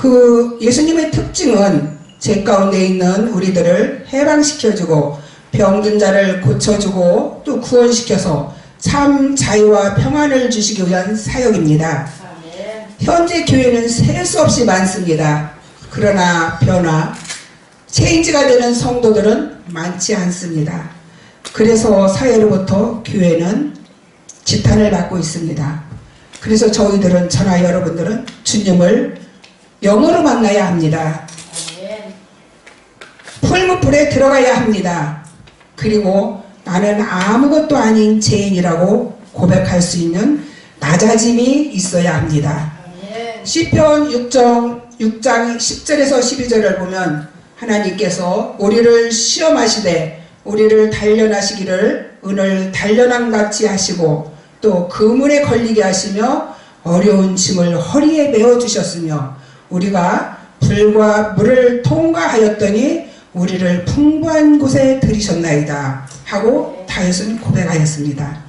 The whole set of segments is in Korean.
그 예수님의 특징은 죄 가운데 있는 우리들을 해방시켜주고 병든 자를 고쳐주고 또 구원시켜서 참 자유와 평안을 주시기 위한 사역입니다. 현재 교회는 셀 수 없이 많습니다. 그러나 체인지가 되는 성도들은 많지 않습니다. 그래서 사회로부터 교회는 지탄을 받고 있습니다. 그래서 저나 여러분들은 주님을 영으로 만나야 합니다. 풀무불에 들어가야 합니다. 그리고 나는 아무것도 아닌 죄인이라고 고백할 수 있는 낮아짐이 있어야 합니다. 시편 6장 10절에서 12절을 보면 하나님께서 우리를 시험하시되 우리를 단련하시기를 은을 단련함같이 하시고 또 그물에 걸리게 하시며 어려운 짐을 허리에 메어주셨으며 우리가 불과 물을 통과하였더니 우리를 풍부한 곳에 들이셨나이다 하고 다윗은 고백하였습니다.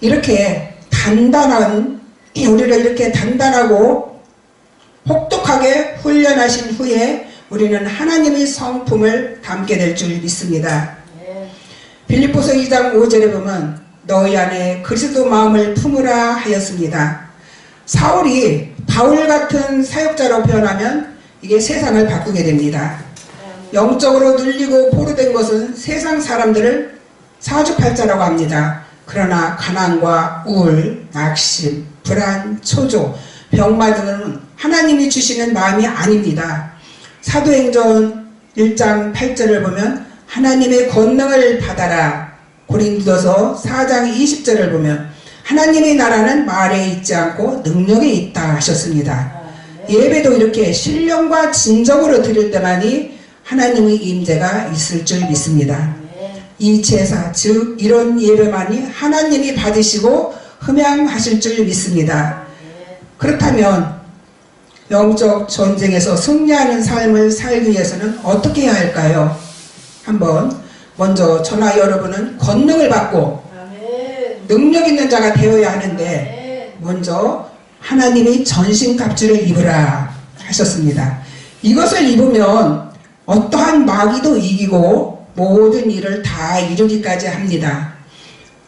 이렇게 우리를 이렇게 단단하고 혹독하게 훈련하신 후에 우리는 하나님의 성품을 담게 될 줄 믿습니다. 빌립보서 2장 5절에 보면 너희 안에 그리스도 마음을 품으라 하였습니다. 사울이 바울 같은 사역자로 변하면 이게 세상을 바꾸게 됩니다. 영적으로 눌리고 포로된 것은 세상 사람들을 사주팔자라고 합니다. 그러나 가난과 우울, 낙심, 불안, 초조, 병마 등은 하나님이 주시는 마음이 아닙니다. 사도행전 1장 8절을 보면 하나님의 권능을 받아라. 고린도서 4장 20절을 보면 하나님의 나라는 말에 있지 않고 능력에 있다 하셨습니다. 예배도 이렇게 신령과 진정으로 드릴 때만이 하나님의 임재가 있을 줄 믿습니다. 이 제사 즉 이런 예배만이 하나님이 받으시고 흠양하실 줄 믿습니다. 그렇다면 영적 전쟁에서 승리하는 삶을 살기 위해서는 어떻게 해야 할까요? 한번 먼저 저나 여러분은 권능을 받고 능력 있는 자가 되어야 하는데 먼저 하나님이 전신갑주를 입으라 하셨습니다. 이것을 입으면 어떠한 마귀도 이기고 모든 일을 다 이루기까지 합니다.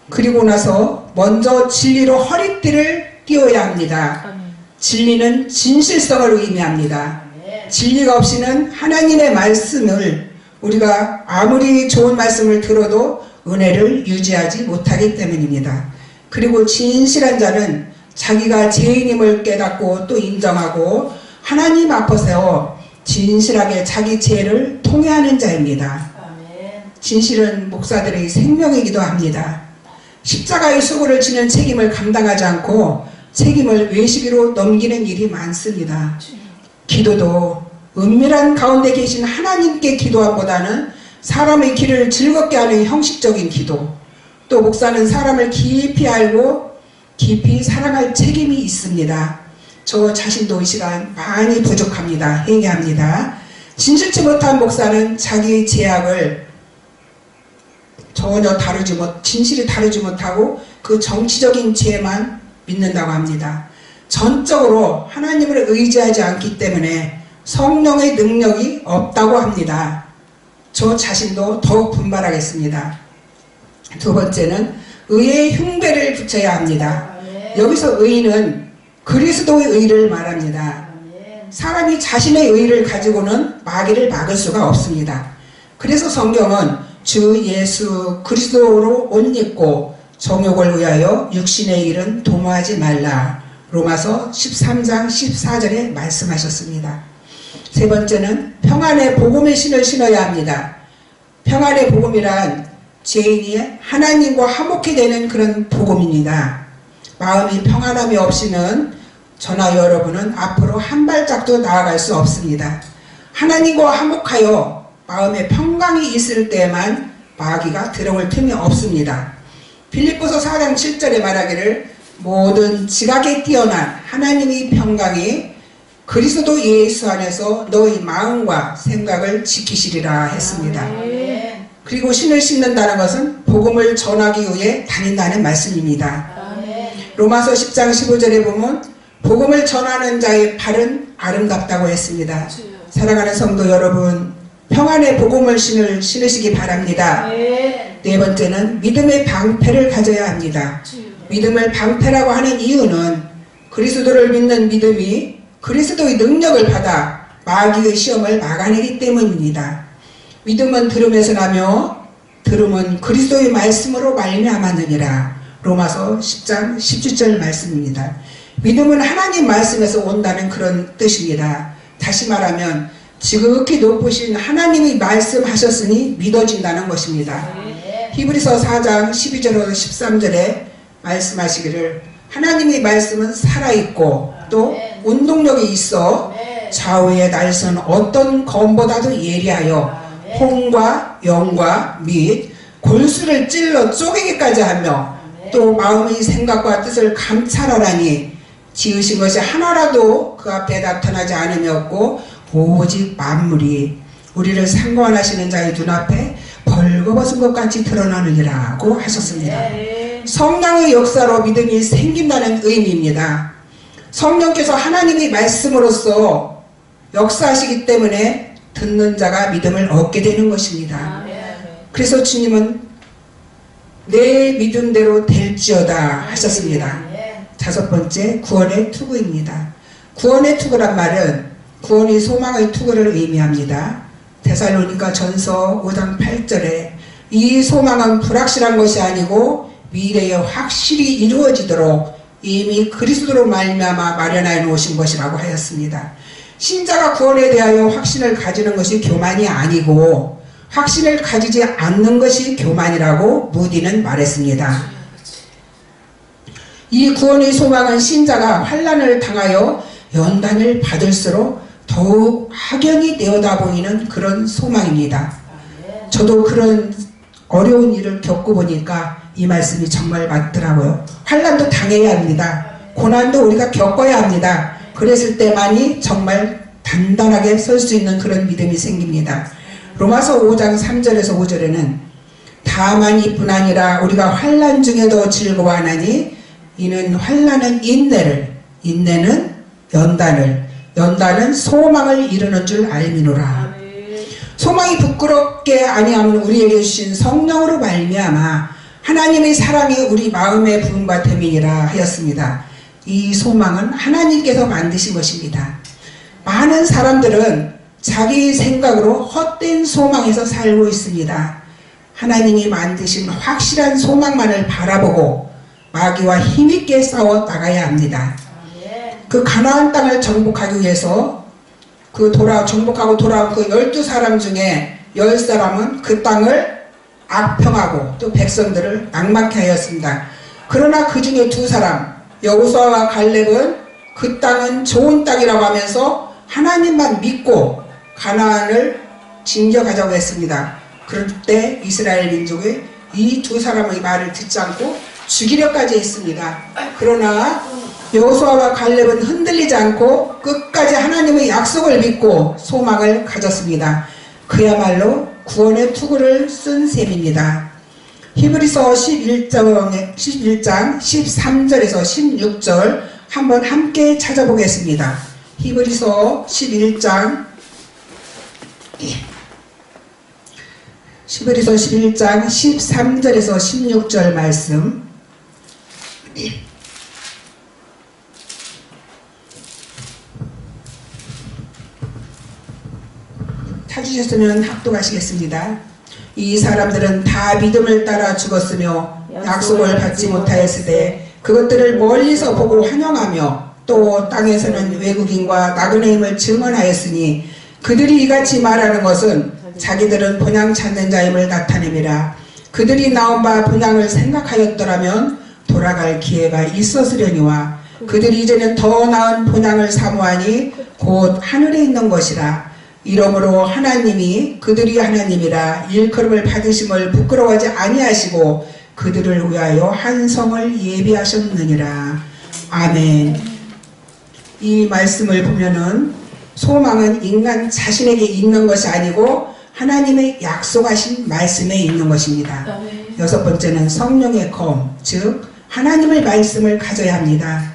그리고 나서 먼저 진리로 허리띠를 띄워야 합니다. 진리는 진실성을 의미합니다. 진리가 없이는 하나님의 말씀을 우리가 아무리 좋은 말씀을 들어도 은혜를 유지하지 못하기 때문입니다. 그리고 진실한 자는 자기가 죄인임을 깨닫고 또 인정하고 하나님 앞에 세워 진실하게 자기 죄를 통회하는 자입니다. 진실은 목사들의 생명이기도 합니다. 십자가의 수고를 지는 책임을 감당하지 않고 책임을 외식으로 넘기는 일이 많습니다. 기도도 은밀한 가운데 계신 하나님께 기도함보다는 사람의 길을 즐겁게 하는 형식적인 기도, 또 목사는 사람을 깊이 알고 깊이 사랑할 책임이 있습니다. 저 자신도 이 시간 많이 부족합니다. 회개합니다. 진실치 못한 목사는 자기의 죄악을 전혀 진실이 다루지 못하고 그 정치적인 죄만 믿는다고 합니다. 전적으로 하나님을 의지하지 않기 때문에 성령의 능력이 없다고 합니다. 저 자신도 더욱 분발하겠습니다. 두 번째는 의의 흉배를 붙여야 합니다. 여기서 의는 그리스도의 의를 말합니다. 사람이 자신의 의를 가지고는 마귀를 막을 수가 없습니다. 그래서 성경은 주 예수 그리스도로 옷 입고 정욕을 위하여 육신의 일은 도모하지 말라. 로마서 13장 14절에 말씀하셨습니다. 세 번째는 평안의 복음의 신을 신어야 합니다. 평안의 복음이란 죄인이 하나님과 화목해 되는 그런 복음입니다. 마음이 평안함이 없이는 저나 여러분은 앞으로 한 발짝도 나아갈 수 없습니다. 하나님과 화목하여 마음에 평강이 있을 때만 마귀가 들어올 틈이 없습니다. 빌립보서 4장 7절에 말하기를 모든 지각에 뛰어난 하나님의 평강이 그리스도 예수 안에서 너희 마음과 생각을 지키시리라 했습니다. 그리고 신을 신는다는 것은 복음을 전하기 위해 다닌다는 말씀입니다. 로마서 10장 15절에 보면 복음을 전하는 자의 발은 아름답다고 했습니다. 사랑하는 성도 여러분, 평안의 복음을 신으시기 바랍니다. 네 번째는 믿음의 방패를 가져야 합니다. 믿음을 방패라고 하는 이유는 그리스도를 믿는 믿음이 그리스도의 능력을 받아 마귀의 시험을 막아내기 때문입니다. 믿음은 들음에서 나며 들음은 그리스도의 말씀으로 말미암았느니라. 로마서 10장 17절 말씀입니다. 믿음은 하나님 말씀에서 온다는 그런 뜻입니다. 다시 말하면 지극히 높으신 하나님이 말씀하셨으니 믿어진다는 것입니다. 히브리서 4장 12절로 13절에 말씀하시기를 하나님의 말씀은 살아있고 또 운동력이 있어 좌우의 날선 어떤 검보다도 예리하여 혼과 영과 및 골수를 찔러 쪼개기까지 하며 또 마음의 생각과 뜻을 감찰하라니 지으신 것이 하나라도 그 앞에 나타나지 않음이 없고 오직 만물이 우리를 상관하시는 자의 눈앞에 벌거벗은 것 같이 드러나느니라고 하셨습니다. 성령의 역사로 믿음이 생긴다는 의미입니다. 성령께서 하나님의 말씀으로써 역사하시기 때문에 듣는 자가 믿음을 얻게 되는 것입니다. 그래서 주님은 내 믿음대로 될지어다 하셨습니다. 다섯 번째, 구원의 투구입니다. 구원의 투구란 말은 구원이 소망의 투구를 의미합니다. 데살로니가 전서 5장 8절에 이 소망은 불확실한 것이 아니고 미래에 확실히 이루어지도록 이미 그리스도로 말미암아 마련하여 놓으신 것이라고 하였습니다. 신자가 구원에 대하여 확신을 가지는 것이 교만이 아니고 확신을 가지지 않는 것이 교만이라고 무디는 말했습니다. 이 구원의 소망은 신자가 환난을 당하여 연단을 받을수록 더욱 확연히 되어다 보이는 그런 소망입니다. 저도 그런 어려운 일을 겪어보니까 이 말씀이 정말 맞더라고요. 환난도 당해야 합니다. 고난도 우리가 겪어야 합니다. 그랬을 때만이 정말 단단하게 설 수 있는 그런 믿음이 생깁니다. 로마서 5장 3절에서 5절에는 다만 이뿐 아니라 우리가 환난 중에도 즐거워하나니 이는 환난은 인내를, 인내는 연단은 소망을 이루는 줄 알미노라. 소망이 부끄럽게 아니하면 우리에게 주신 성령으로 말미암아 하나님의 사랑이 우리 마음의 부음과 됨이니라 하였습니다. 이 소망은 하나님께서 만드신 것입니다. 많은 사람들은 자기 생각으로 헛된 소망에서 살고 있습니다. 하나님이 만드신 확실한 소망만을 바라보고 마귀와 힘있게 싸워 나가야 합니다. 그 가나안 땅을 정복하기 위해서 정복하고 돌아온 그 12사람 중에 10사람은 그 땅을 악평하고 또 백성들을 낭망케 하였습니다. 그러나 그 중에 2사람 여호수아와 갈렙은 그 땅은 좋은 땅이라고 하면서 하나님만 믿고 가나안을 진격하자고 했습니다. 그럴 때 이스라엘 민족이 이 2사람의 말을 듣지 않고 죽이려까지 했습니다. 그러나 여호수아와 갈렙은 흔들리지 않고 끝까지 하나님의 약속을 믿고 소망을 가졌습니다. 그야말로 구원의 투구를 쓴 셈입니다. 히브리서 11장 13절에서 16절 한번 함께 찾아보겠습니다. 히브리서 11장 13절에서 16절 말씀 찾으셨으면 합독하시겠습니다. 이 사람들은 다 믿음을 따라 죽었으며 약속을 받지 못하였으되 그것들을 멀리서 보고 환영하며 또 땅에서는 외국인과 나그네 임을 증언하였으니 그들이 이같이 말하는 것은 자기들은 본향 찾는 자임을 나타내미라. 그들이 나온 바 본향을 생각하였더라면 돌아갈 기회가 있었으려니와 그들이 이제는 더 나은 본향을 사모하니 곧 하늘에 있는 것이라. 이러므로 하나님이 그들이 하나님이라 일컬음을 받으심을 부끄러워하지 아니하시고 그들을 위하여 한 성을 예비하셨느니라. 아멘. 이 말씀을 보면은 소망은 인간 자신에게 있는 것이 아니고 하나님의 약속하신 말씀에 있는 것입니다. 여섯 번째는 성령의 검, 즉 하나님의 말씀을 가져야 합니다.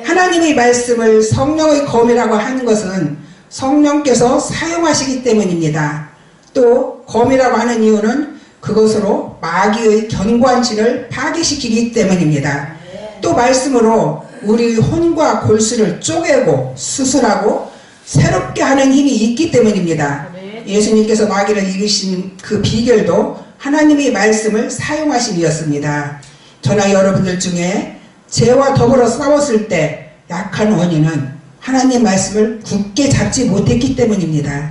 하나님의 말씀을 성령의 검이라고 하는 것은 성령께서 사용하시기 때문입니다. 또 검이라고 하는 이유는 그것으로 마귀의 견고한 진을 파괴시키기 때문입니다. 또 말씀으로 우리 혼과 골수를 쪼개고 수술하고 새롭게 하는 힘이 있기 때문입니다. 예수님께서 마귀를 이기신 그 비결도 하나님의 말씀을 사용하심이었습니다. 저나 여러분들 중에 죄와 더불어 싸웠을 때 약한 원인은 하나님 말씀을 굳게 잡지 못했기 때문입니다.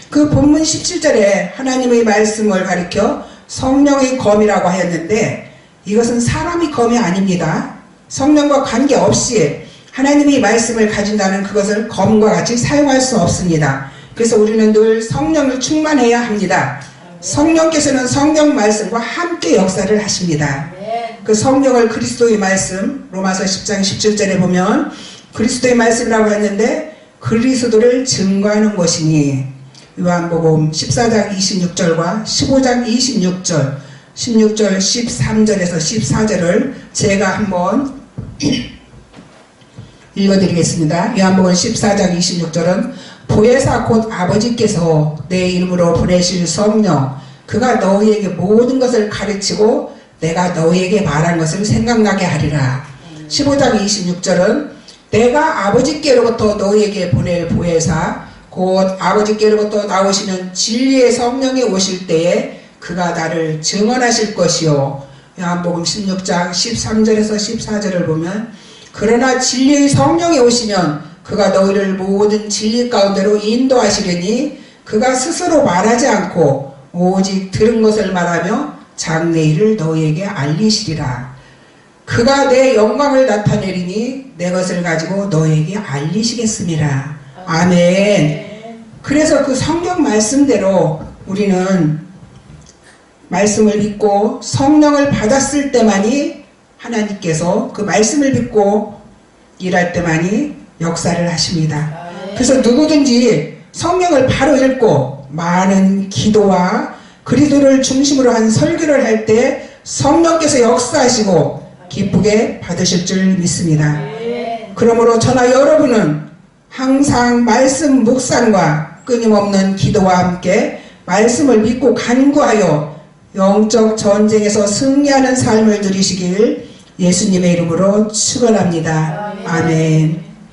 그 본문 17절에 하나님의 말씀을 가리켜 성령의 검이라고 하였는데 이것은 사람의 검이 아닙니다. 성령과 관계없이 하나님의 말씀을 가진다는 그것을 검과 같이 사용할 수 없습니다. 그래서 우리는 늘 성령을 충만해야 합니다. 성령께서는 성령 말씀과 함께 역사를 하십니다. 그 성령을 그리스도의 말씀, 로마서 10장 17절에 보면 그리스도의 말씀이라고 했는데 그리스도를 증거하는 것이니, 요한복음 14장 26절과 15장 26절, 16절, 13절에서 14절을 제가 한번 읽어드리겠습니다. 요한복음 14장 26절은 보혜사 곧 아버지께서 내 이름으로 보내실 성령, 그가 너희에게 모든 것을 가르치고 내가 너희에게 말한 것을 생각나게 하리라. 15장 26절은 내가 아버지께로부터 너희에게 보낼 보혜사 곧 아버지께로부터 나오시는 진리의 성령이 오실 때에 그가 나를 증언하실 것이요. 요한복음 16장 13절에서 14절을 보면 그러나 진리의 성령이 오시면 그가 너희를 모든 진리 가운데로 인도하시려니 그가 스스로 말하지 않고 오직 들은 것을 말하며 장래일을 너희에게 알리시리라. 그가 내 영광을 나타내리니 내 것을 가지고 너희에게 알리시겠습니다. 아멘. 그래서 그 성경 말씀대로 우리는 말씀을 믿고 성령을 받았을 때만이 하나님께서 그 말씀을 믿고 일할 때만이 역사를 하십니다. 그래서 누구든지 성경을 바로 읽고 많은 기도와 그리스도를 중심으로 한 설교를 할 때 성령께서 역사하시고 기쁘게 받으실 줄 믿습니다. 그러므로 저나 여러분은 항상 말씀 묵상과 끊임없는 기도와 함께 말씀을 믿고 간구하여 영적 전쟁에서 승리하는 삶을 누리시길 예수님의 이름으로 축원합니다. 아멘.